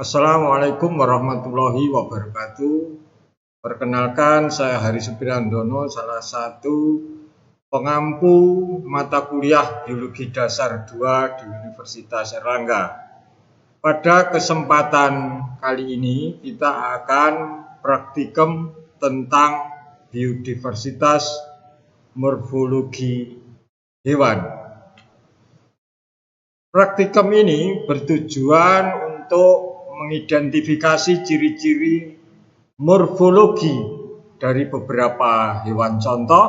Assalamualaikum warahmatullahi wabarakatuh. Perkenalkan, saya Hari Suprihandono, salah satu pengampu mata kuliah Biologi Dasar 2 di Universitas Erlangga. Pada kesempatan kali ini kita akan praktikum tentang biodiversitas morfologi hewan. Praktikum ini bertujuan untuk mengidentifikasi ciri-ciri morfologi dari beberapa hewan contoh,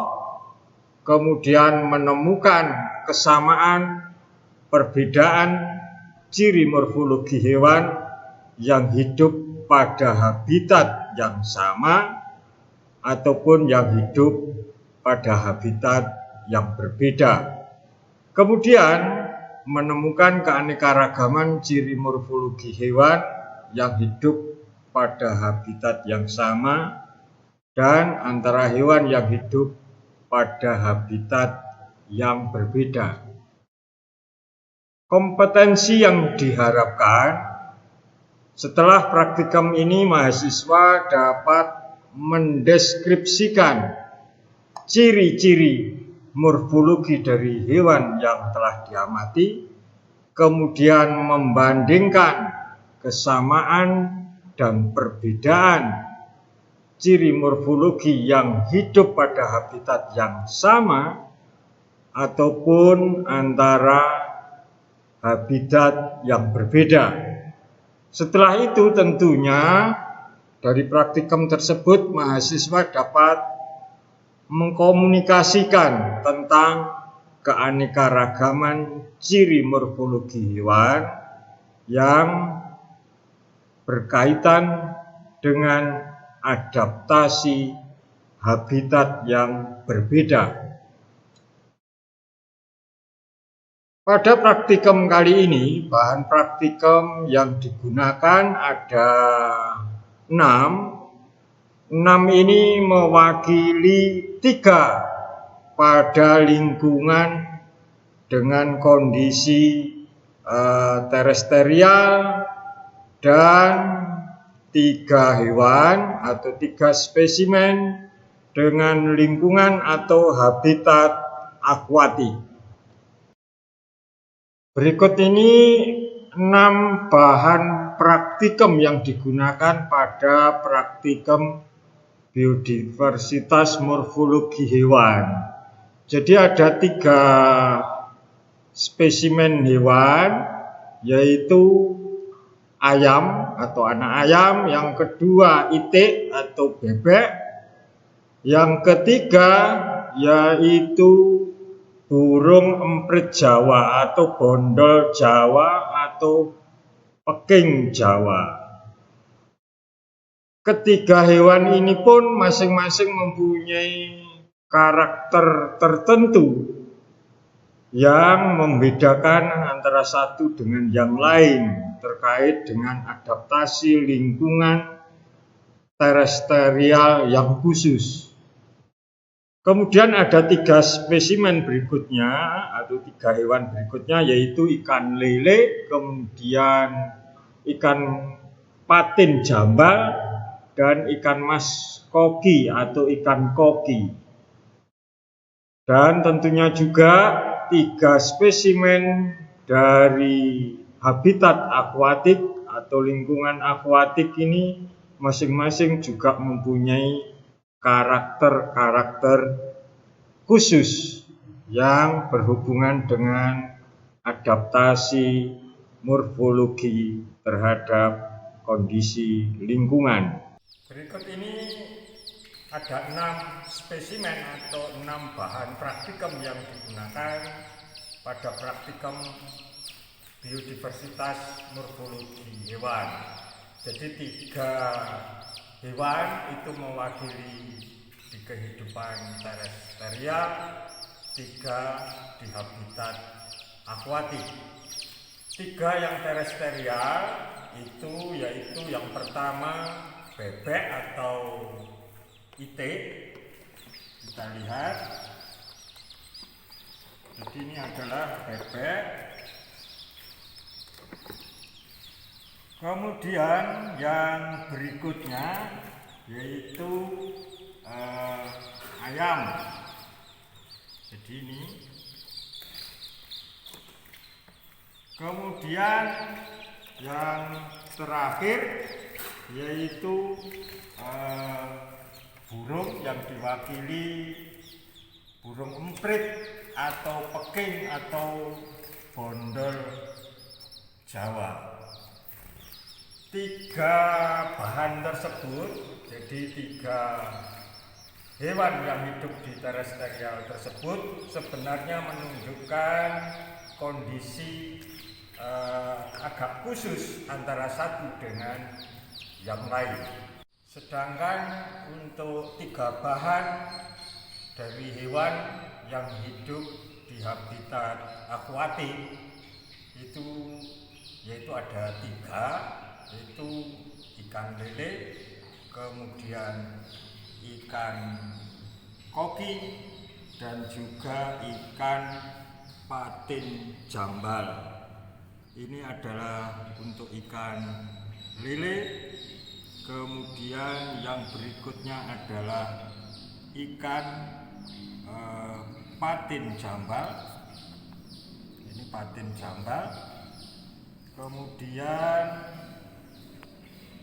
kemudian menemukan kesamaan, perbedaan ciri morfologi hewan yang hidup pada habitat yang sama ataupun yang hidup pada habitat yang berbeda. Kemudian menemukan keanekaragaman ciri morfologi hewan yang hidup pada habitat yang sama dan antara hewan yang hidup pada habitat yang berbeda. Kompetensi yang diharapkan setelah praktikum ini, mahasiswa dapat mendeskripsikan ciri-ciri morfologi dari hewan yang telah diamati, kemudian membandingkan kesamaan dan perbedaan ciri morfologi yang hidup pada habitat yang sama ataupun antara habitat yang berbeda. Setelah itu tentunya dari praktikum tersebut mahasiswa dapat mengkomunikasikan tentang keanekaragaman ciri morfologi hewan yang berkaitan dengan adaptasi habitat yang berbeda. Pada praktikum kali ini, bahan praktikum yang digunakan ada 6. 6 ini mewakili 3 pada lingkungan dengan kondisi terestrial dan 3 hewan atau 3 spesimen dengan lingkungan atau habitat akuatik. Berikut ini 6 bahan praktikum yang digunakan pada praktikum biodiversitas morfologi hewan. Jadi ada 3 spesimen hewan, yaitu ayam atau anak ayam, yang kedua itik atau bebek, yang ketiga yaitu burung emprit Jawa atau bondol Jawa atau peking Jawa. Ketiga hewan ini pun masing-masing mempunyai karakter tertentu yang membedakan antara satu dengan yang lain terkait dengan adaptasi lingkungan terestrial yang khusus. Kemudian ada 3 spesimen berikutnya atau 3 hewan berikutnya, yaitu ikan lele, kemudian ikan patin jambal, dan ikan mas koki atau ikan koki. Dan tentunya juga 3 spesimen dari habitat akuatik atau lingkungan akuatik ini masing-masing juga mempunyai karakter-karakter khusus yang berhubungan dengan adaptasi morfologi terhadap kondisi lingkungan. Berikut ini ada 6 spesimen atau 6 bahan praktikum yang digunakan pada praktikum biodiversitas morfologi hewan. Jadi 3 hewan itu mewakili di kehidupan terestrial, 3 di habitat akuatik. 3 yang terestrial itu yaitu yang pertama bebek atau itik. Kita lihat, jadi ini adalah bebek. Kemudian yang berikutnya yaitu ayam. Jadi ini. Kemudian yang terakhir yaitu burung yang diwakili burung emprit atau peking atau bondol Jawa. 3 bahan tersebut, jadi 3 hewan yang hidup di terestrial tersebut sebenarnya menunjukkan kondisi agak khusus antara satu dengan yang lain. Sedangkan untuk 3 bahan dari hewan yang hidup di habitat akuatik itu yaitu ada 3, yaitu ikan lele, kemudian ikan koki, dan juga ikan patin jambal. Ini adalah untuk ikan lele. Kemudian yang berikutnya adalah ikan patin jambal. Ini patin jambal. Kemudian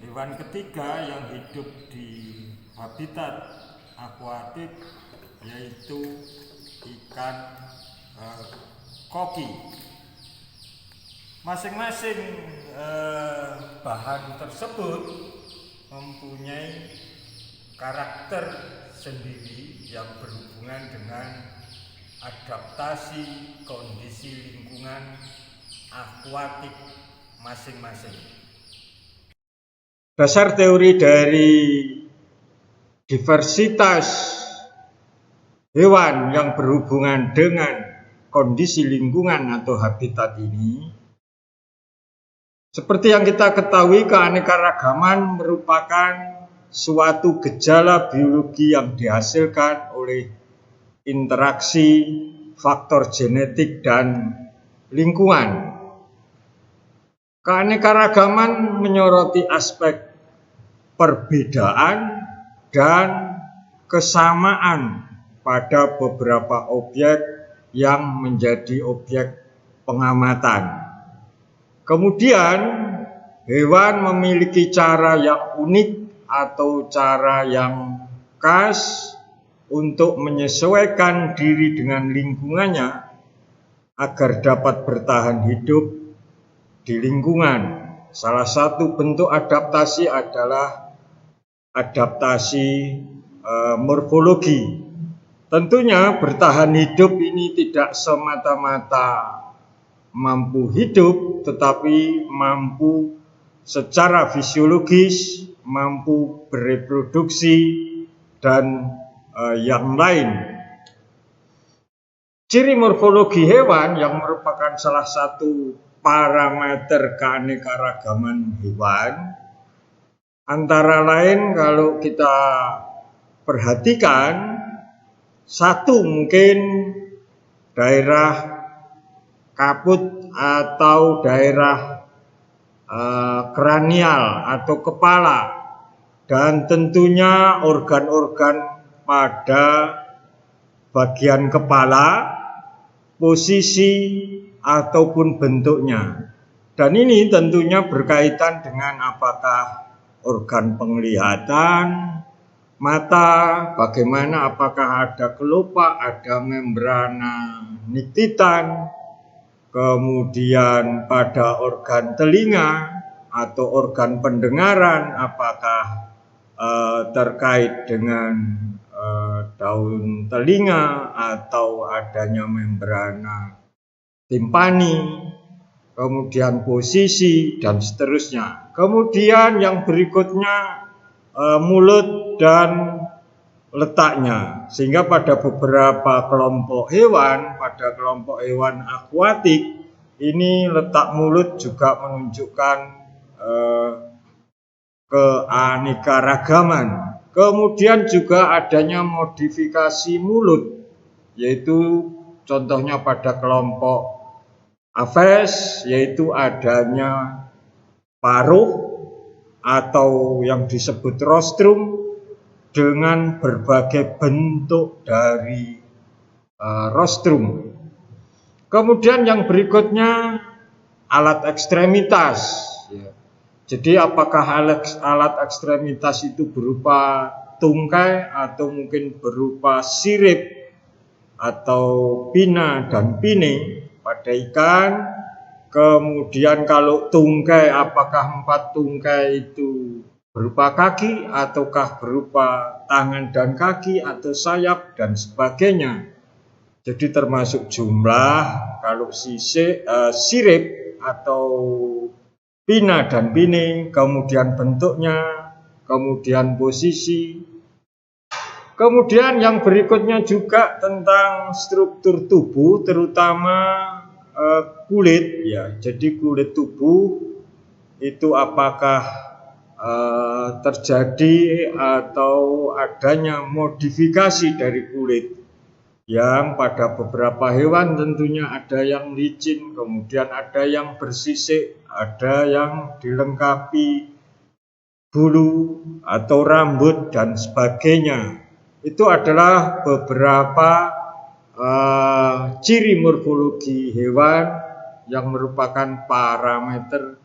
hewan ketiga yang hidup di habitat akuatik yaitu ikan koki. Masing-masing bahan tersebut mempunyai karakter sendiri yang berhubungan dengan adaptasi kondisi lingkungan akuatik masing-masing. Dasar teori dari diversitas hewan yang berhubungan dengan kondisi lingkungan atau habitat ini, seperti yang kita ketahui, keanekaragaman merupakan suatu gejala biologi yang dihasilkan oleh interaksi faktor genetik dan lingkungan. Keanekaragaman menyoroti aspek perbedaan dan kesamaan pada beberapa objek yang menjadi objek pengamatan. Kemudian, hewan memiliki cara yang unik atau cara yang khas untuk menyesuaikan diri dengan lingkungannya agar dapat bertahan hidup di lingkungan. Salah satu bentuk adaptasi adalah adaptasi morfologi. Tentunya bertahan hidup ini tidak semata-mata mampu hidup, tetapi mampu secara fisiologis, mampu bereproduksi, dan yang lain. Ciri morfologi hewan yang merupakan salah satu parameter keanekaragaman hewan, antara lain kalau kita perhatikan, satu mungkin daerah kaput atau daerah kranial atau kepala, dan tentunya organ-organ pada bagian kepala, posisi ataupun bentuknya. Dan ini tentunya berkaitan dengan apakah organ penglihatan, mata, bagaimana apakah ada kelopak, ada membrana niktitan, kemudian pada organ telinga atau organ pendengaran, apakah terkait dengan daun telinga atau adanya membrana timpani, kemudian posisi, dan seterusnya. Kemudian yang berikutnya mulut dan letaknya, sehingga pada beberapa kelompok hewan, pada kelompok hewan akuatik ini letak mulut juga menunjukkan keanekaragaman. Kemudian juga adanya modifikasi mulut, yaitu contohnya pada kelompok Aves, yaitu adanya paruh atau yang disebut rostrum dengan berbagai bentuk dari rostrum. Kemudian yang berikutnya alat ekstremitas. Jadi apakah alat ekstremitas itu berupa tungkai atau mungkin berupa sirip atau pina dan pine pada ikan. Kemudian kalau tungkai, apakah 4 tungkai itu berupa kaki ataukah berupa tangan dan kaki atau sayap dan sebagainya. Jadi termasuk jumlah, kalau sirip atau pina dan pine, kemudian bentuknya, kemudian posisi. Kemudian yang berikutnya juga tentang struktur tubuh, terutama kulit ya. Jadi kulit tubuh itu apakah terjadi atau adanya modifikasi dari kulit, yang pada beberapa hewan tentunya ada yang licin, kemudian ada yang bersisik, ada yang dilengkapi bulu atau rambut dan sebagainya. Itu adalah beberapa ciri morfologi hewan yang merupakan parameter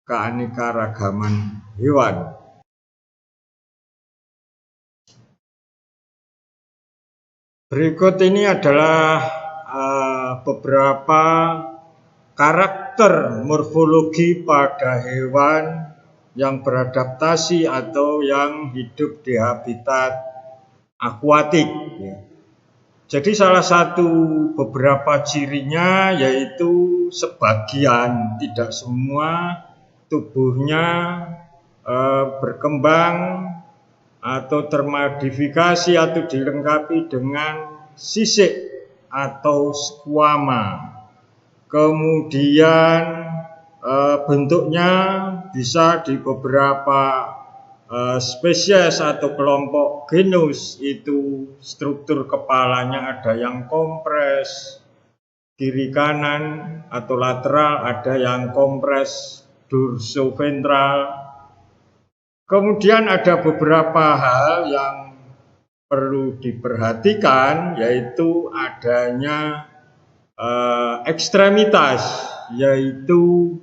keanekaragaman hewan. Berikut ini adalah beberapa karakter morfologi pada hewan yang beradaptasi atau yang hidup di habitat akuatik. Jadi salah satu beberapa cirinya yaitu sebagian, tidak semua tubuhnya berkembang atau termodifikasi atau dilengkapi dengan sisik atau squama. Kemudian bentuknya bisa di beberapa spesies atau kelompok genus itu struktur kepalanya ada yang kompres kiri kanan atau lateral, ada yang kompres dorsoventral. Kemudian ada beberapa hal yang perlu diperhatikan, yaitu adanya ekstremitas, yaitu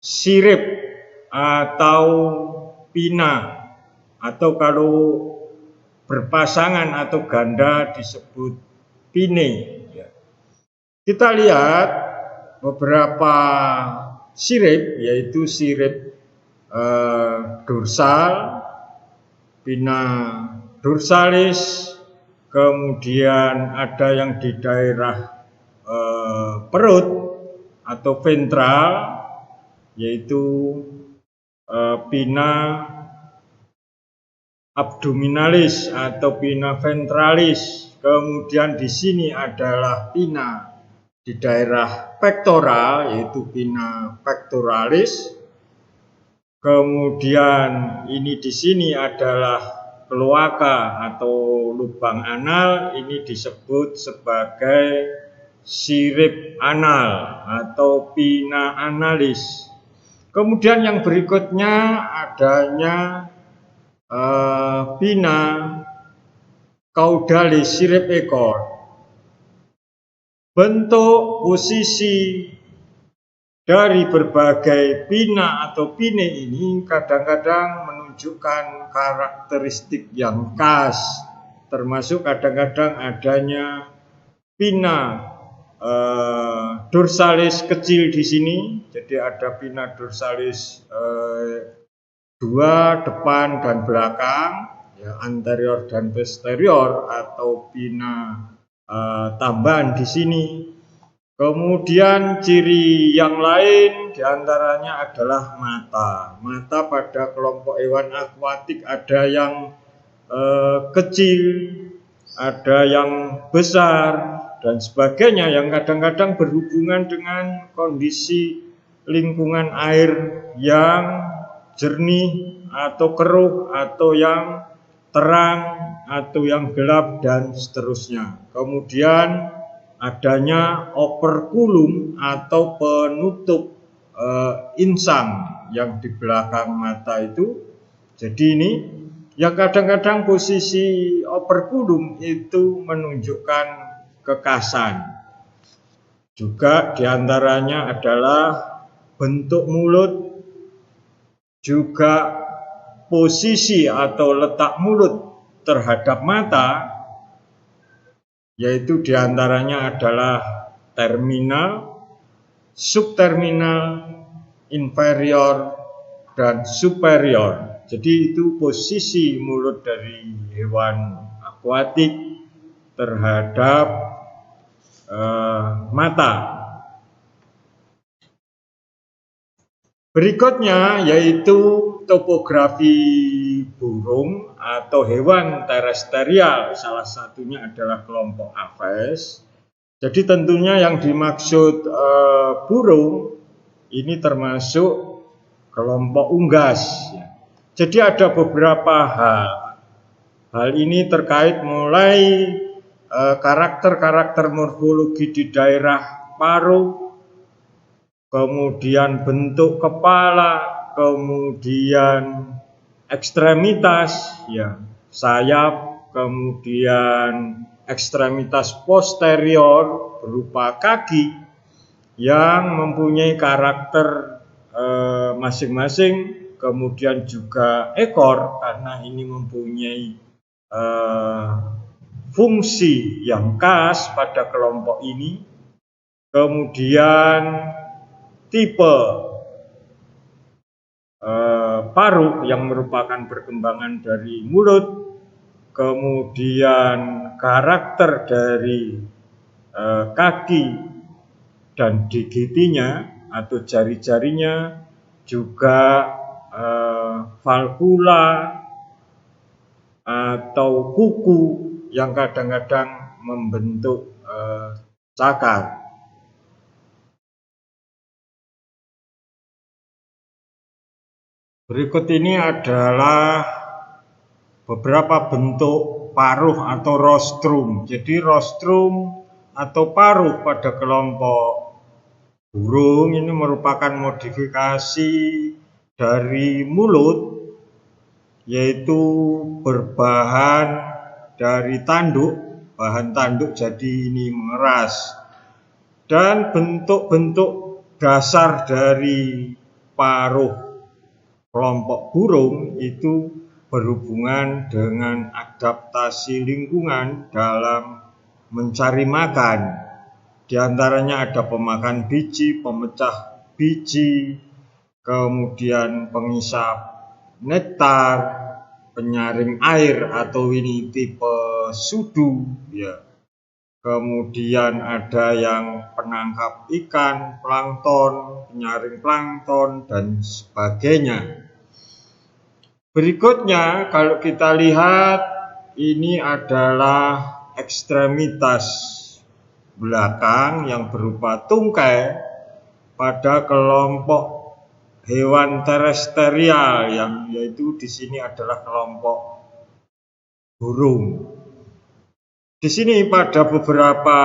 sirip atau pina, atau kalau berpasangan atau ganda disebut pine. Kita lihat beberapa sirip, yaitu sirip dorsal, pina dorsalis, kemudian ada yang di daerah perut atau ventral, yaitu pina abdominalis atau pina ventralis. Kemudian di sini adalah pina di daerah pektoral, yaitu pina pectoralis. Kemudian ini di sini adalah kloaka atau lubang anal, ini disebut sebagai sirip anal atau pina analis. Kemudian yang berikutnya adanya pina caudalis, sirip ekor. Bentuk posisi dari berbagai pina atau pine ini kadang-kadang menunjukkan karakteristik yang khas, termasuk kadang-kadang adanya pina dorsalis kecil di sini. Jadi ada pina dorsalis 2 depan dan belakang, ya, anterior dan posterior, atau pina tambahan di sini. Kemudian ciri yang lain diantaranya adalah mata. Mata pada kelompok hewan akuatik ada yang kecil, ada yang besar, dan sebagainya, yang kadang-kadang berhubungan dengan kondisi lingkungan air yang jernih atau keruh, atau yang terang atau yang gelap, dan seterusnya. Kemudian adanya operculum atau penutup insang, yang di belakang mata itu. Jadi ini yang kadang-kadang posisi operculum itu menunjukkan kekasan. Juga diantaranya adalah bentuk mulut, juga posisi atau letak mulut terhadap mata, yaitu diantaranya adalah terminal, subterminal, inferior, dan superior. Jadi itu posisi mulut dari hewan akuatik terhadap mata. Berikutnya yaitu topografi burung atau hewan terestrial, salah satunya adalah kelompok Aves. Jadi tentunya yang dimaksud burung ini termasuk kelompok unggas. Jadi ada beberapa hal. Hal ini terkait mulai karakter-karakter morfologi di daerah paruh, kemudian bentuk kepala, kemudian ekstremitas, ya, sayap, kemudian ekstremitas posterior berupa kaki yang mempunyai karakter masing-masing, kemudian juga ekor karena ini mempunyai fungsi yang khas pada kelompok ini, kemudian tipe paruh yang merupakan perkembangan dari mulut, kemudian karakter dari kaki dan digitinya atau jari-jarinya, juga valvula atau kuku yang kadang-kadang membentuk cakar. Berikut ini adalah beberapa bentuk paruh atau rostrum. Jadi rostrum atau paruh pada kelompok burung ini merupakan modifikasi dari mulut, yaitu berbahan dari tanduk, bahan tanduk jadi ini mengeras. Dan bentuk-bentuk dasar dari paruh kelompok burung itu berhubungan dengan adaptasi lingkungan dalam mencari makan. Di antaranya ada pemakan biji, pemecah biji, kemudian pengisap nektar, penyaring air atau ini tipe sudu, ya. Kemudian ada yang penangkap ikan, plankton, penyaring plankton, dan sebagainya. Berikutnya, kalau kita lihat, ini adalah ekstremitas belakang yang berupa tungkai pada kelompok hewan terestrial, yang yaitu di sini adalah kelompok burung. Di sini pada beberapa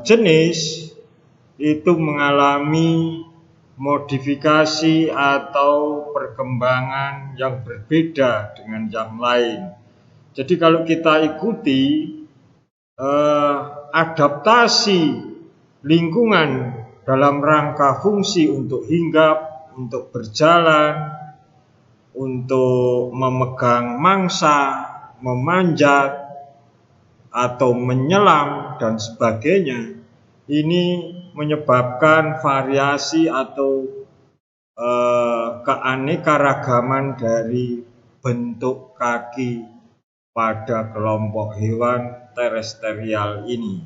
jenis itu mengalami modifikasi atau perkembangan yang berbeda dengan yang lain. Jadi kalau kita ikuti adaptasi lingkungan dalam rangka fungsi untuk hinggap, untuk berjalan, untuk memegang mangsa, memanjat, atau menyelam, dan sebagainya, ini menyebabkan variasi atau keanekaragaman dari bentuk kaki pada kelompok hewan terestrial ini.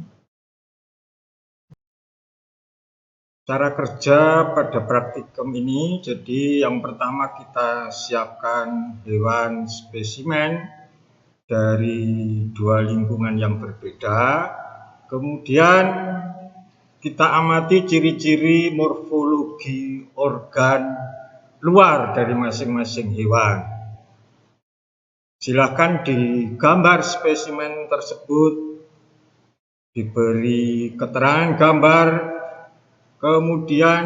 Cara kerja pada praktikum ini, jadi yang pertama kita siapkan hewan spesimen dari dua lingkungan yang berbeda, kemudian kita amati ciri-ciri morfologi organ luar dari masing-masing hewan. Silakan digambar spesimen tersebut, diberi keterangan gambar, kemudian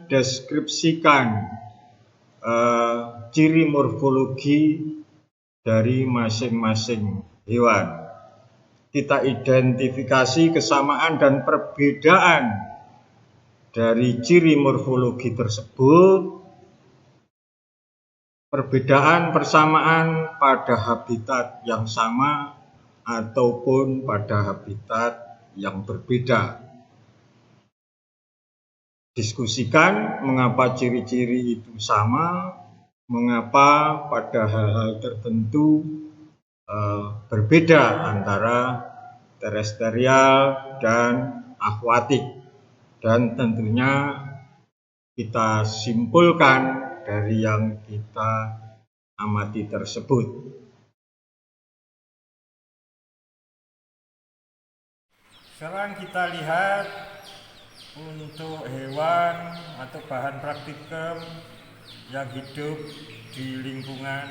mendeskripsikan ciri morfologi dari masing-masing hewan. Kita identifikasi kesamaan dan perbedaan dari ciri morfologi tersebut, perbedaan persamaan pada habitat yang sama ataupun pada habitat yang berbeda. Diskusikan mengapa ciri-ciri itu sama, mengapa pada hal-hal tertentu berbeda antara terestrial dan akuatik, dan tentunya kita simpulkan dari yang kita amati tersebut. Sekarang kita lihat untuk hewan atau bahan praktikum yang hidup di lingkungan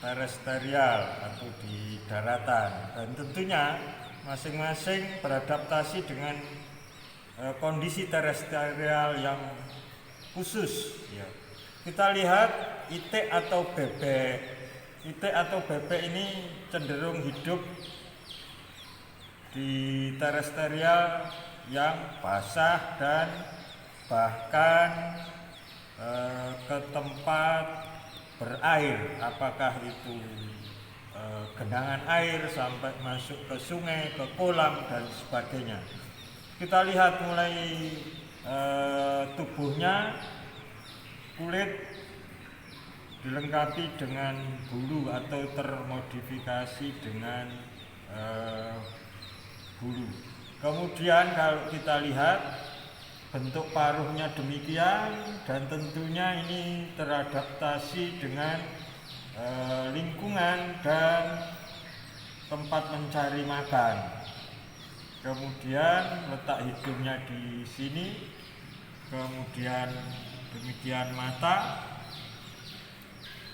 terestrial atau di daratan, dan tentunya masing-masing beradaptasi dengan kondisi terestrial yang khusus. Ya. Kita lihat itik atau bebek. Itik atau bebek ini cenderung hidup di terestrial yang basah dan bahkan ke tempat berair, apakah itu genangan air sampai masuk ke sungai, ke kolam dan sebagainya. Kita lihat mulai tubuhnya, kulit dilengkapi dengan bulu atau termodifikasi dengan bulu. Kemudian kalau kita lihat bentuk paruhnya demikian, dan tentunya ini teradaptasi dengan lingkungan dan tempat mencari makan. Kemudian letak hidungnya di sini, kemudian demikian mata.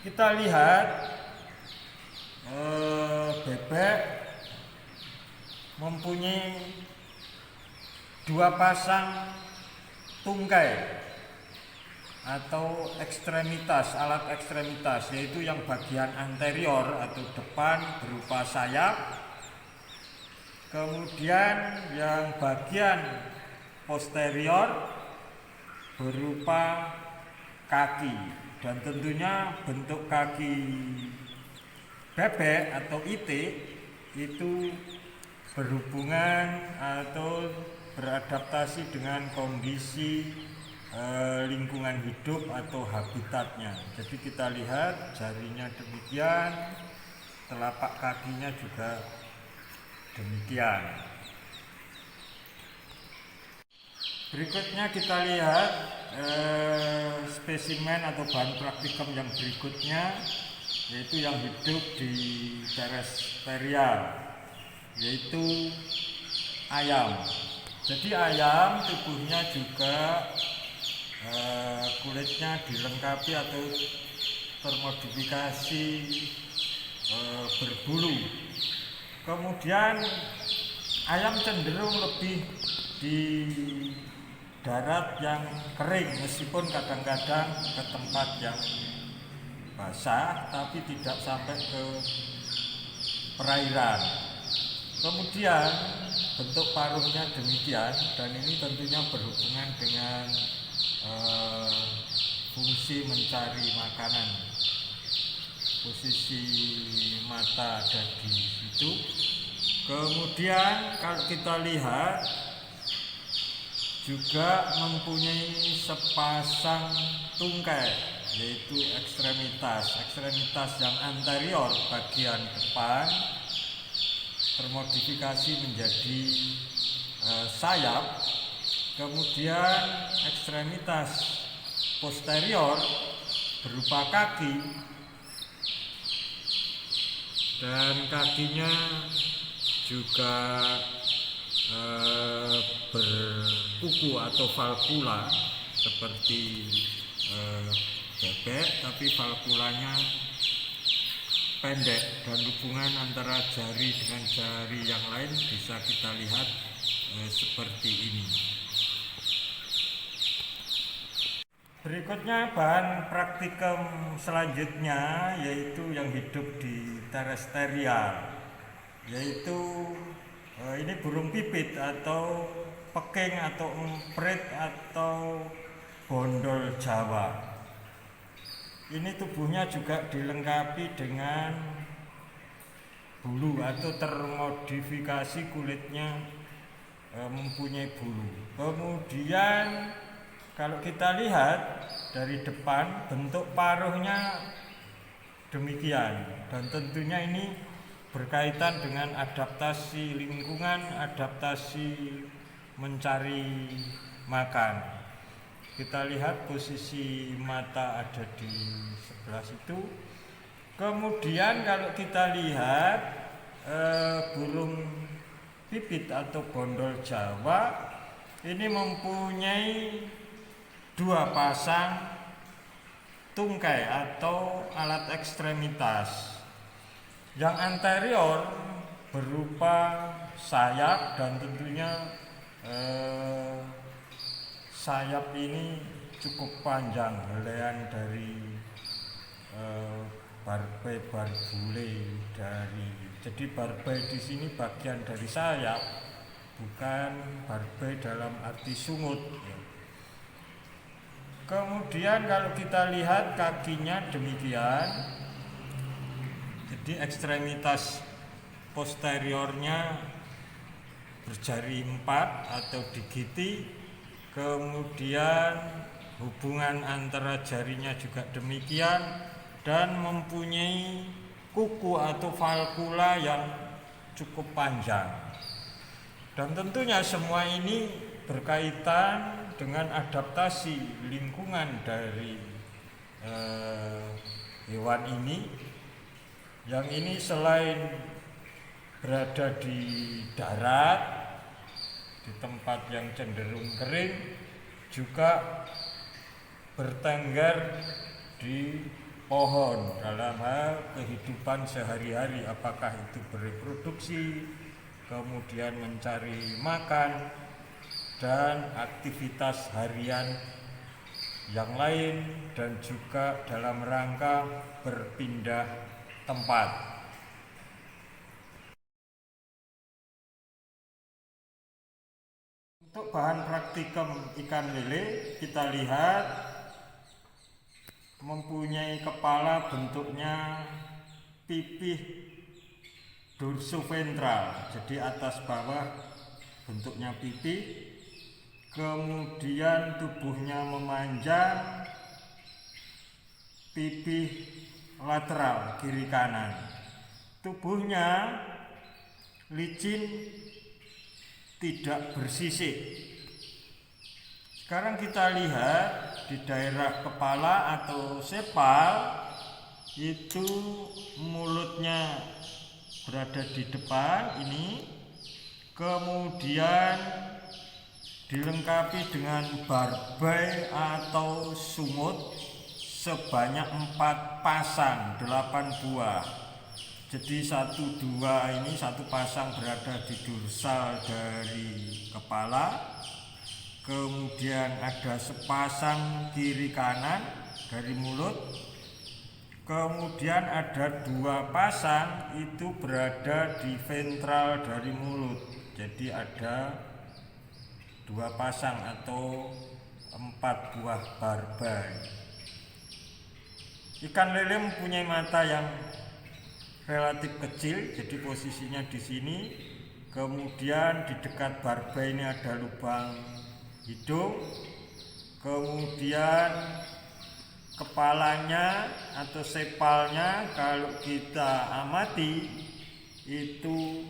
Kita lihat bebek mempunyai dua pasang tungkai atau ekstremitas, alat ekstremitas, yaitu yang bagian anterior atau depan berupa sayap, kemudian yang bagian posterior berupa kaki. Dan tentunya bentuk kaki bebek atau itik itu berhubungan atau beradaptasi dengan kondisi lingkungan hidup atau habitatnya. Jadi kita lihat jarinya demikian, telapak kakinya juga demikian. Berikutnya kita lihat spesimen atau bahan praktikum yang berikutnya, yaitu yang hidup di terestrial, yaitu ayam. Jadi ayam tubuhnya juga kulitnya dilengkapi atau termodifikasi berbulu. Kemudian ayam cenderung lebih di darat yang kering, meskipun kadang-kadang ke tempat yang basah, tapi tidak sampai ke perairan. Kemudian bentuk paruhnya demikian, dan ini tentunya berhubungan dengan fungsi mencari makanan. Posisi mata ada di situ. Kemudian kalau kita lihat juga mempunyai sepasang tungkai, yaitu ekstremitas yang anterior bagian depan termodifikasi menjadi sayap, kemudian ekstremitas posterior berupa kaki, dan kakinya juga berkuku atau valvula seperti bebek, tapi valvulanya pendek, dan hubungan antara jari dengan jari yang lain bisa kita lihat seperti ini. Berikutnya bahan praktikum selanjutnya yaitu yang hidup di terestrial, yaitu ini burung pipit atau peking atau emprit atau bondol Jawa. Ini tubuhnya juga dilengkapi dengan bulu atau termodifikasi kulitnya mempunyai bulu. Kemudian kalau kita lihat dari depan bentuk paruhnya demikian, dan tentunya ini berkaitan dengan adaptasi lingkungan, adaptasi mencari makan. Kita lihat posisi mata ada di sebelah situ. Kemudian kalau kita lihat burung pipit atau bondol Jawa ini mempunyai dua pasang tungkai atau alat ekstremitas. Yang anterior berupa sayap, dan tentunya sayap ini cukup panjang, helaian dari barbel barbule dari. Jadi barbel di sini bagian dari sayap, bukan barbel dalam arti sungut. Kemudian kalau kita lihat kakinya demikian, jadi ekstremitas posteriornya berjari 4 atau digiti, kemudian hubungan antara jarinya juga demikian, dan mempunyai kuku atau valvula yang cukup panjang. Dan tentunya semua ini berkaitan dengan adaptasi lingkungan dari hewan ini. Yang ini selain berada di darat, di tempat yang cenderung kering, juga bertengger di pohon dalam hal kehidupan sehari-hari, apakah itu bereproduksi, kemudian mencari makan, dan aktivitas harian yang lain, dan juga dalam rangka berpindah tempat. Untuk bahan praktikum ikan lele, kita lihat mempunyai kepala bentuknya pipih dorsoventral, jadi atas bawah bentuknya pipih. Kemudian tubuhnya memanjang, pipih lateral kiri kanan. Tubuhnya licin, tidak bersisik. Sekarang kita lihat di daerah kepala atau sepal, itu mulutnya berada di depan ini, kemudian dilengkapi dengan barbel atau sungut sebanyak 4 pasang, 8 buah. Jadi 1, 2 ini satu pasang berada di dorsal dari kepala, kemudian ada sepasang kiri kanan dari mulut, kemudian ada 2 pasang itu berada di ventral dari mulut. Jadi ada 2 pasang atau 4 buah barbel. Ikan lele mempunyai mata yang relatif kecil, jadi posisinya di sini. Kemudian di dekat barbel ini ada lubang hidung. Kemudian kepalanya atau sepalnya kalau kita amati itu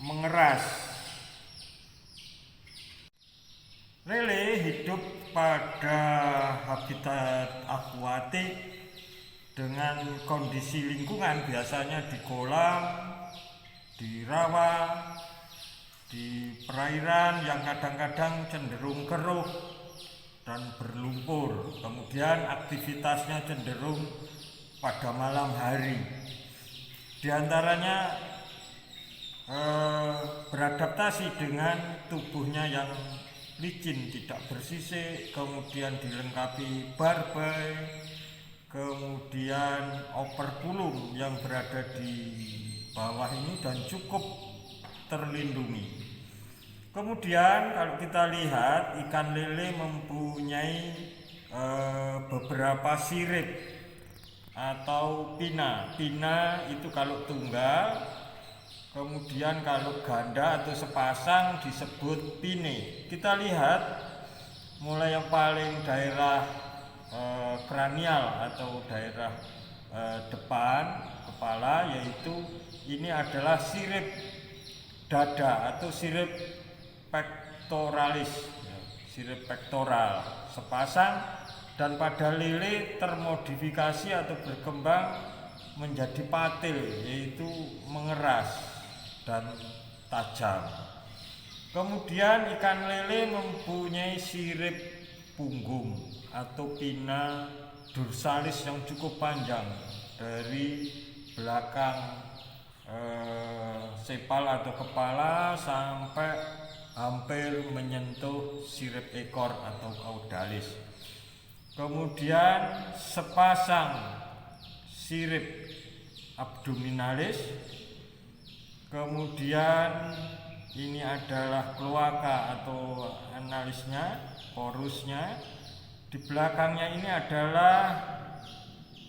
mengeras. Lele hidup pada habitat akuatik dengan kondisi lingkungan, biasanya di kolam, di rawa, di perairan yang kadang-kadang cenderung keruh dan berlumpur. Kemudian aktivitasnya cenderung pada malam hari. Di antaranya beradaptasi dengan tubuhnya yang licin, tidak bersisik, kemudian dilengkapi barbel, kemudian operculum yang berada di bawah ini dan cukup terlindungi. Kemudian kalau kita lihat, ikan lele mempunyai beberapa sirip atau pina. Pina itu kalau tunggal, kemudian kalau ganda atau sepasang disebut pine. Kita lihat mulai yang paling daerah kranial atau daerah depan kepala, yaitu ini adalah sirip dada atau sirip pectoralis, sirip pektoral sepasang, dan pada lele termodifikasi atau berkembang menjadi patil, yaitu mengeras dan tajam. Kemudian ikan lele mempunyai sirip punggung atau pina dorsalis yang cukup panjang dari belakang sepal atau kepala sampai hampir menyentuh sirip ekor atau caudalis. Kemudian sepasang sirip abdominalis. Kemudian ini adalah kloaka atau analisnya, porusnya. Di belakangnya ini adalah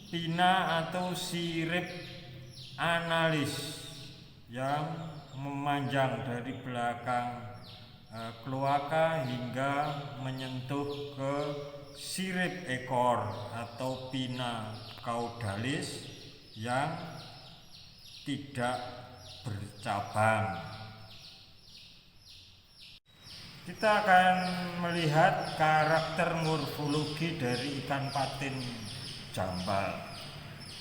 pina atau sirip analis yang memanjang dari belakang kloaka hingga menyentuh ke sirip ekor atau pina caudalis yang tidak bercabang. Kita akan melihat karakter morfologi dari ikan patin jambal.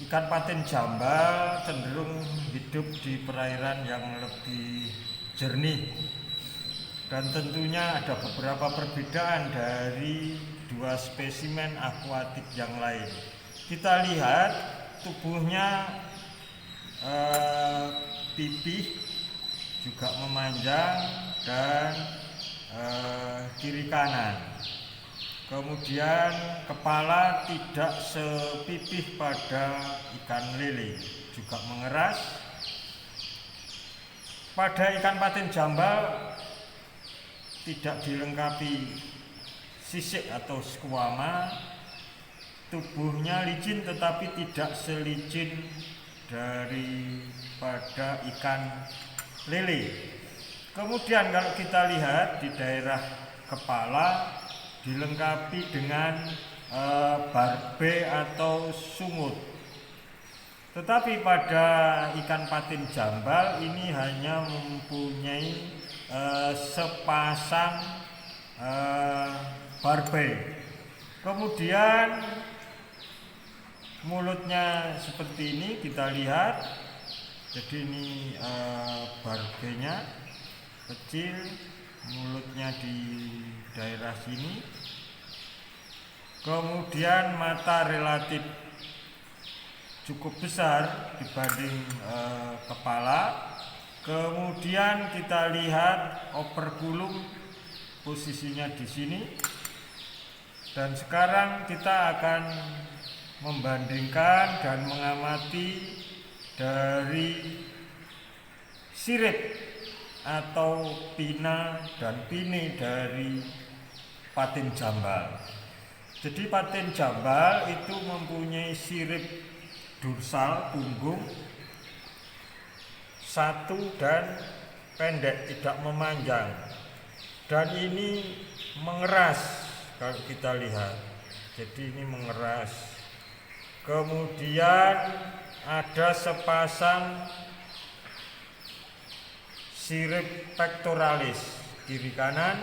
Ikan patin jambal cenderung hidup di perairan yang lebih jernih, dan tentunya ada beberapa perbedaan dari dua spesimen akuatik yang lain. Kita lihat tubuhnya pipih juga memanjang dan kiri kanan. Kemudian kepala tidak sepipih pada ikan lele, juga mengeras. Pada ikan patin jambal tidak dilengkapi sisik atau squama. Tubuhnya licin tetapi tidak selicin daripada ikan lele. Kemudian kalau kita lihat di daerah kepala dilengkapi dengan barbe atau sungut. Tetapi pada ikan patin jambal ini hanya mempunyai sepasang barbe. Kemudian mulutnya seperti ini, kita lihat. Jadi ini barbenya kecil, mulutnya di daerah sini. Kemudian mata relatif cukup besar dibanding kepala. Kemudian kita lihat operculum posisinya di sini. Dan sekarang kita akan membandingkan dan mengamati dari sirip atau pina dan pine dari patin jambal. Jadi patin jambal itu mempunyai sirip dorsal punggung satu dan pendek, tidak memanjang, dan ini mengeras kalau kita lihat. Jadi ini mengeras. Kemudian ada sepasang sirip pectoralis kiri kanan.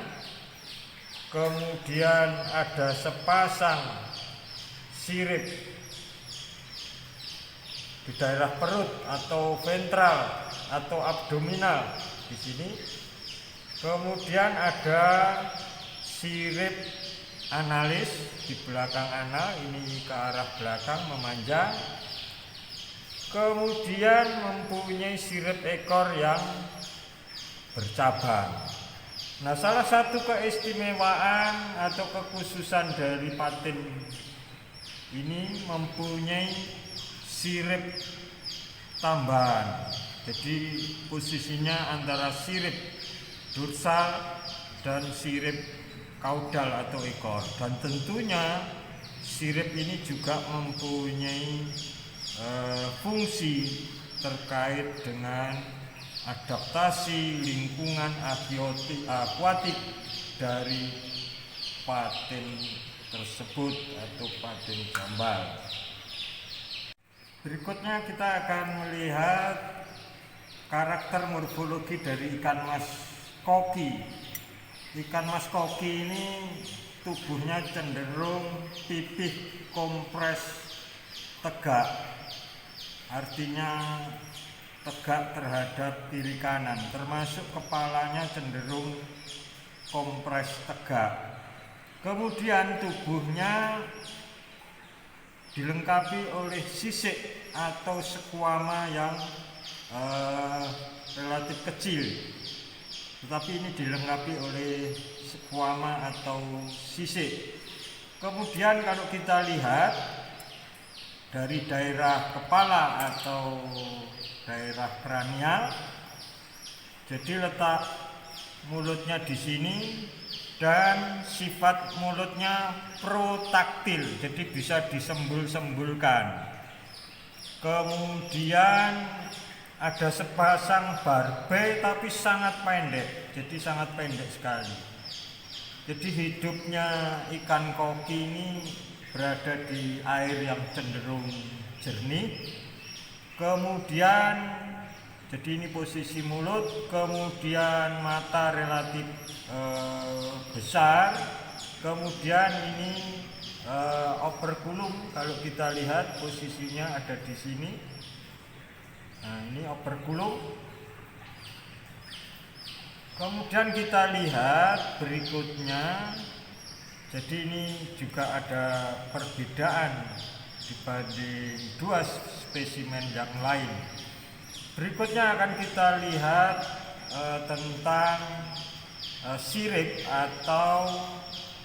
Kemudian ada sepasang sirip di daerah perut atau ventral atau abdominal di sini. Kemudian ada sirip analis di belakang anal, ini ke arah belakang memanjang. Kemudian mempunyai sirip ekor yang bercabang. Nah, salah satu keistimewaan atau kekhususan dari patin ini mempunyai sirip tambahan. Jadi posisinya antara sirip dorsal dan sirip kaudal atau ekor. Dan tentunya sirip ini juga mempunyai fungsi terkait dengan adaptasi lingkungan akuatik dari patin tersebut atau patin jambal. Berikutnya kita akan melihat karakter morfologi dari ikan mas koki. Ikan mas koki ini tubuhnya cenderung pipih kompres tegak, artinya tegak terhadap kiri kanan, termasuk kepalanya cenderung kompres tegak. Kemudian tubuhnya dilengkapi oleh sisik atau sekuama yang relatif kecil, tetapi ini dilengkapi oleh sekuama atau sisik. Kemudian kalau kita lihat dari daerah kepala atau daerah kranial, jadi letak mulutnya di sini dan sifat mulutnya protaktil, jadi bisa disembul-sembulkan. Kemudian ada sepasang barbe tapi sangat pendek, jadi sangat pendek sekali. Jadi hidupnya ikan koki ini berada di air yang cenderung jernih. Kemudian jadi ini posisi mulut, kemudian mata relatif besar, kemudian ini operculum, kalau kita lihat posisinya ada di sini. Nah, ini operculum. Kemudian kita lihat berikutnya, jadi ini juga ada perbedaan dibanding dua spesimen yang lain. Berikutnya akan kita lihat tentang sirip atau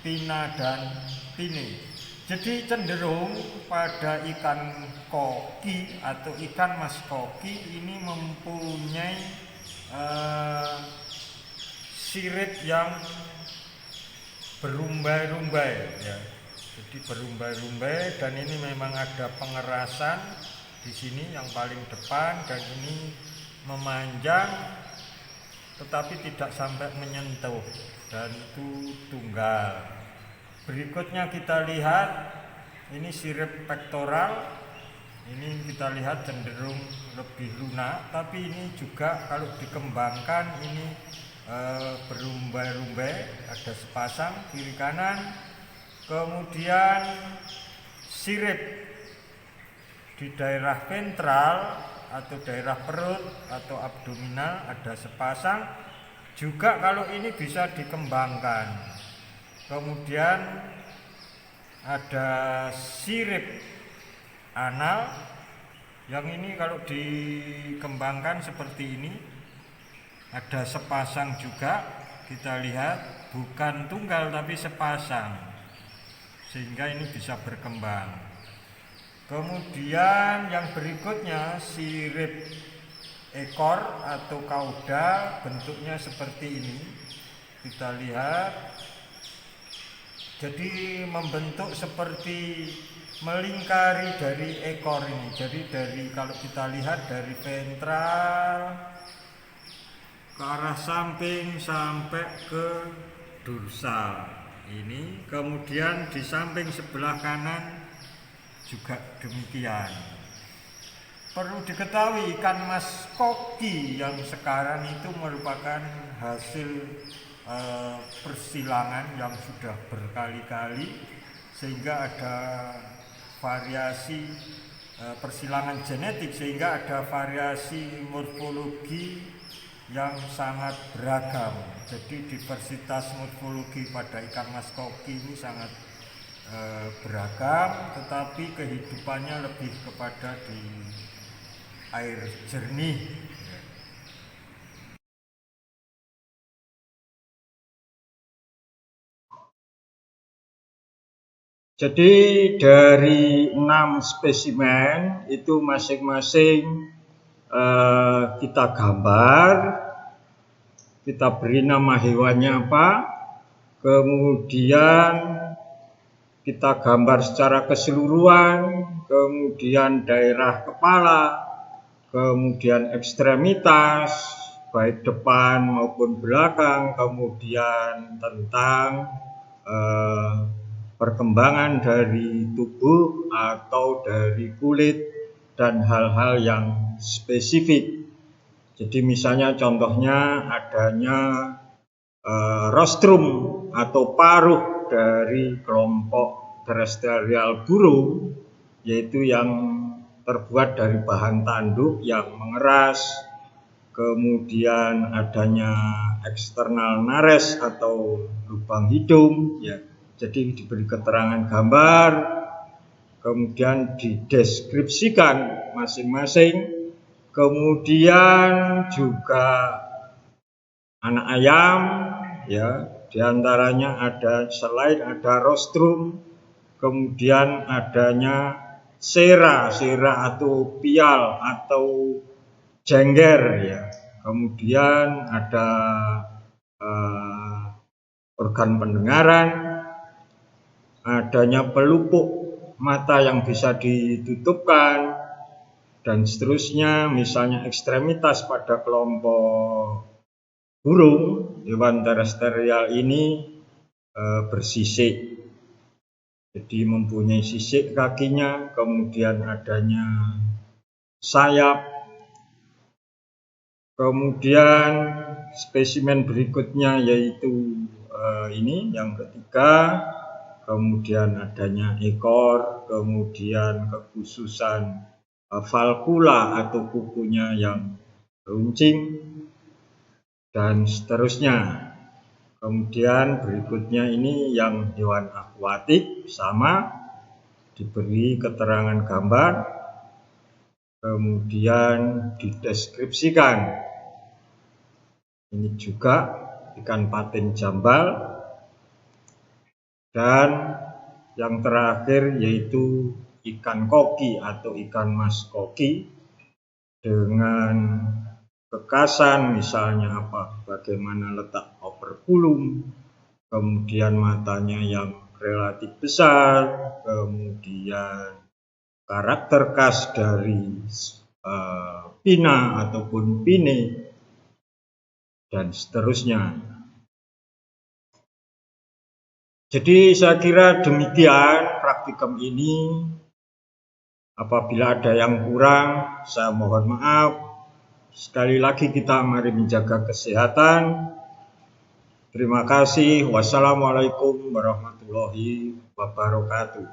pina dan pine. Jadi cenderung pada ikan koki atau ikan mas koki ini mempunyai sirip yang berumbai-rumbai, ya. Jadi berumbai-rumbai, dan ini memang ada pengerasan di sini yang paling depan, dan ini memanjang tetapi tidak sampai menyentuh, dan itu tunggal. Berikutnya kita lihat ini sirip pektoral. Ini kita lihat cenderung lebih lunak, tapi ini juga kalau dikembangkan ini berumbai-rumbai, ada sepasang kiri kanan. Kemudian sirip di daerah ventral atau daerah perut atau abdominal ada sepasang juga, kalau ini bisa dikembangkan. Kemudian ada sirip anal yang ini kalau dikembangkan seperti ini, ada sepasang juga, kita lihat bukan tunggal tapi sepasang, sehingga ini bisa berkembang. Kemudian yang berikutnya sirip ekor atau kaudal, bentuknya seperti ini, kita lihat. Jadi membentuk seperti melingkari dari ekor ini. Jadi dari, kalau kita lihat dari ventral ke arah samping sampai ke dorsal ini. Kemudian di samping sebelah kanan juga demikian. Perlu diketahui ikan mas koki yang sekarang itu merupakan hasil persilangan yang sudah berkali-kali, sehingga ada variasi persilangan genetik, sehingga ada variasi morfologi yang sangat beragam. Jadi diversitas morfologi pada ikan mas koki ini sangat beragam, tetapi kehidupannya lebih kepada di air jernih. Jadi dari 6 spesimen itu masing-masing kita gambar, kita beri nama hewannya apa, kemudian kita gambar secara keseluruhan, kemudian daerah kepala, kemudian ekstremitas, baik depan maupun belakang, kemudian tentang perkembangan dari tubuh atau dari kulit dan hal-hal yang spesifik. Jadi misalnya contohnya adanya rostrum atau paruh dari kelompok terestrial burung, yaitu yang terbuat dari bahan tanduk yang mengeras, kemudian adanya eksternal nares atau lubang hidung, ya. Jadi diberi keterangan gambar, kemudian dideskripsikan masing-masing, kemudian juga anak ayam, ya, diantaranya ada selain ada rostrum, kemudian adanya sera atau pial atau jengger, ya. Kemudian ada organ pendengaran, adanya pelupuk mata yang bisa ditutupkan, dan seterusnya. Misalnya ekstremitas pada kelompok burung, hewan terestrial ini bersisik, jadi mempunyai sisik kakinya, kemudian adanya sayap. Kemudian spesimen berikutnya yaitu ini yang ketiga, kemudian adanya ekor, kemudian kekhususan valvula atau kukunya yang runcing, dan seterusnya. Kemudian berikutnya ini yang hewan akuatik, sama, diberi keterangan gambar, kemudian dideskripsikan. Ini juga ikan patin jambal, dan yang terakhir yaitu ikan koki atau ikan mas koki dengan kekasan, misalnya bagaimana letak operculum, kemudian matanya yang relatif besar, kemudian karakter khas dari pina ataupun pine, dan seterusnya. Jadi saya kira demikian praktikum ini. Apabila ada yang kurang, saya mohon maaf. Sekali lagi kita mari menjaga kesehatan. Terima kasih. Wassalamualaikum warahmatullahi wabarakatuh.